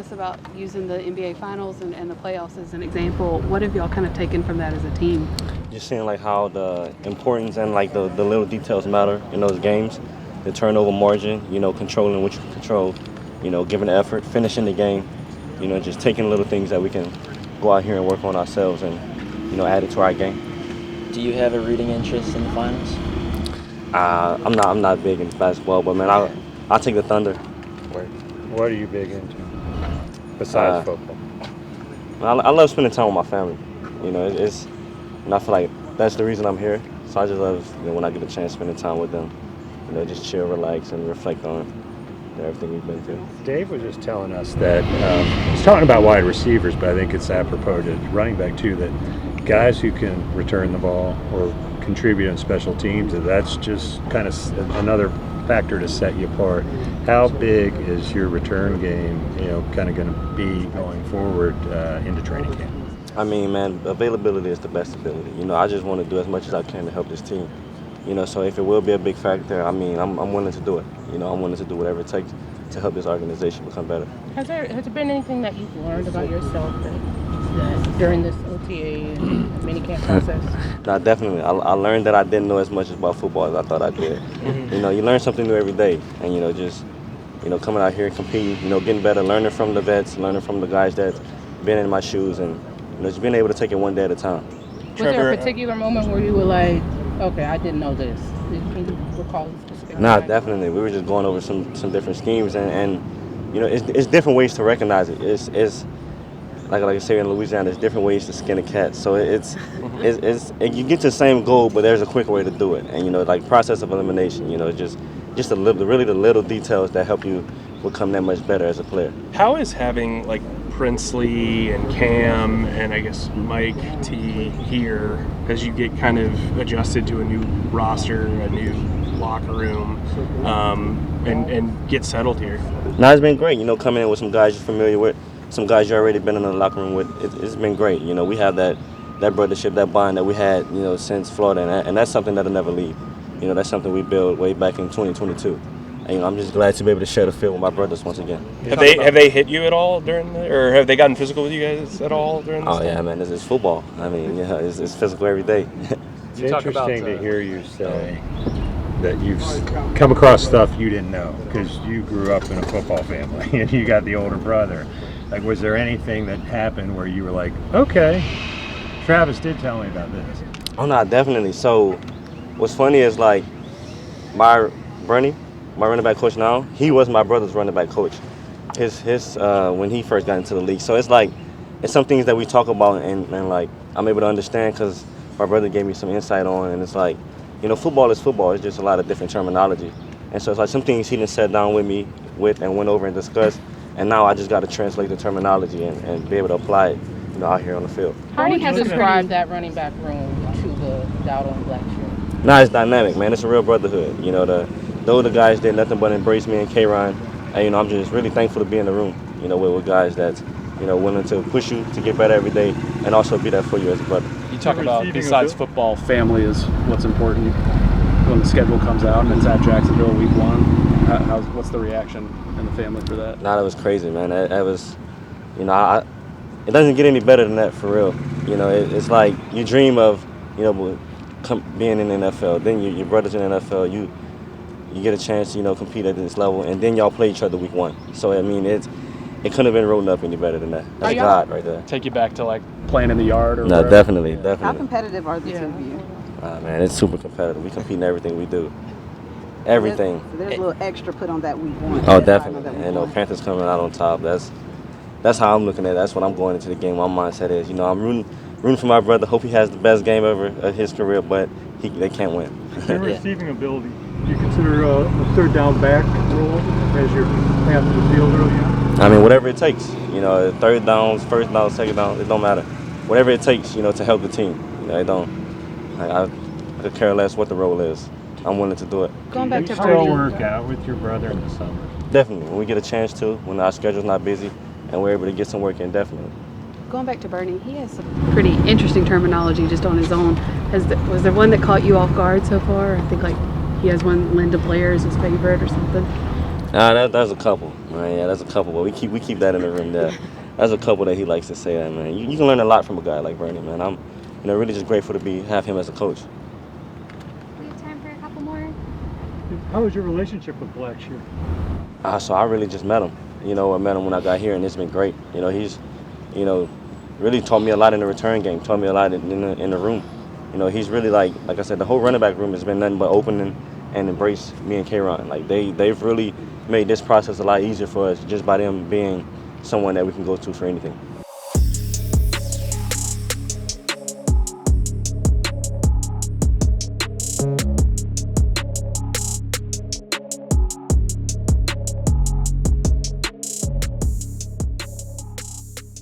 us about using the NBA Finals and the playoffs as an example. What have y'all kind of taken from that as a team? Just seeing like how the importance and like the little details matter in those games, the turnover margin, controlling what you can control, giving the effort, finishing the game, just taking little things that we can go out here and work on ourselves and, add it to our game. Do you have a rooting interest in the finals? I'm not big in basketball, but man, I'll take the Thunder. What are you big into besides football? I love spending time with my family. I feel like that's the reason I'm here. So I just love when I get a chance spending time with them. Just chill, relax, and reflect on everything we've been through. Dave was just telling us that he's talking about wide receivers, but I think it's apropos to running back too. That guys who can return the ball or contribute on special teams, that's just kind of another factor to set you apart. How big is your return game, kind of going to be going forward into training camp? I mean, man, availability is the best ability. I just want to do as much as I can to help this team. So if it will be a big factor, I mean, I'm willing to do it. I'm willing to do whatever it takes to help this organization become better. Has there been anything that you've learned about yourself that during this OTA and minicamp process? No, definitely. I learned that I didn't know as much about football as I thought I did. You learn something new every day, and just coming out here and competing, getting better, learning from the vets, learning from the guys that's been in my shoes, and just being able to take it one day at a time. Was there a particular moment where you were like, okay, I didn't know this? Can you recall a specific time? Definitely. We were just going over some different schemes, and it's different ways to recognize it. It's like I say in Louisiana, there's different ways to skin a cat. So it's you get to the same goal, but there's a quicker way to do it. And like process of elimination. Just the little details that help you become that much better as a player. How is having like Princely and Cam and I guess Mike T here as you get kind of adjusted to a new roster, a new locker room, and get settled here? No, it's been great. Coming in with some guys you're familiar with, some guys you've already been in the locker room with. It's been great. We have that brothership, that bond that we had, since Florida, and that's something that'll never leave. That's something we built way back in 2022. And, I'm just glad to be able to share the field with my brothers once again. Have they hit you at all or have they gotten physical with you guys at all during this? Oh yeah, man, it's football. I mean, it's physical every day. It's interesting to hear you say that you've come across stuff you didn't know because you grew up in a football family and you got the older brother. Like, was there anything that happened where you were like, okay, Travis did tell me about this? Oh no, definitely. So, what's funny is like Bernie, my running back coach now, he was my brother's running back coach. His when he first got into the league. So it's like, it's some things that we talk about and like I'm able to understand because my brother gave me some insight on, and it's like, football is football. It's just a lot of different terminology. And so it's like some things he done sat down with me and went over and discussed, and now I just got to translate the terminology and be able to apply it, out here on the field. How would you describe that running back room to the Dowdle and Black shirt? Nah, it's dynamic, man. It's a real brotherhood. The older guys did nothing but embrace me and K-Ron. And, I'm just really thankful to be in the room, with guys that's, willing to push you to get better every day and also be there for you as a brother. You talk about, besides football, family is what's important when the schedule comes out and it's at Jacksonville week 1. What's the reaction in the family for that? Nah, that was crazy, man. That was, it doesn't get any better than that for real. It's like you dream of, being in the NFL. Then your brother's in the NFL. You get a chance to, compete at this level, and then y'all play each other week 1. So, I mean, it couldn't have been rolled up any better than that. That's God right there. Take you back to, like, playing in the yard? Or no, wherever? Definitely. How competitive are the two of you? Man, it's super competitive. We compete in everything we do. Everything. So there's a little extra put on that week 1. Oh, definitely. And Panthers coming out on top. That's how I'm looking at it. That's what I'm going into the game. My mindset is, I'm rooting for my brother. Hope he has the best game ever of his career, but they can't win. Your receiving ability, do you consider a third down back role as your path to the field early on? I mean, whatever it takes. Third downs, first down, second down, it don't matter. Whatever it takes, to help the team. I could care less what the role is. I'm willing to do it. Going back to Bernie. You still Bernie. work out with your brother in the summer? Definitely. When we get a chance to, when our schedule's not busy and we're able to get some work in, definitely. Going back to Bernie, he has some pretty interesting terminology just on his own. Was there one that caught you off guard so far? I think like he has one, Linda Blair is his favorite or something. There's a couple, man. Yeah, there's a couple, but we keep that in the room there. There's a couple that he likes to say that, man. You can learn a lot from a guy like Bernie, man. I'm, really just grateful to have him as a coach. We have time for a couple more. How was your relationship with Blackshear? So I really just met him. I met him when I got here, and it's been great. He's, really taught me a lot in the return game. Taught me a lot in the room. He's really like I said, the whole running back room has been nothing but open and embrace me and K-Ron. Like they've really made this process a lot easier for us just by them being someone that we can go to for anything.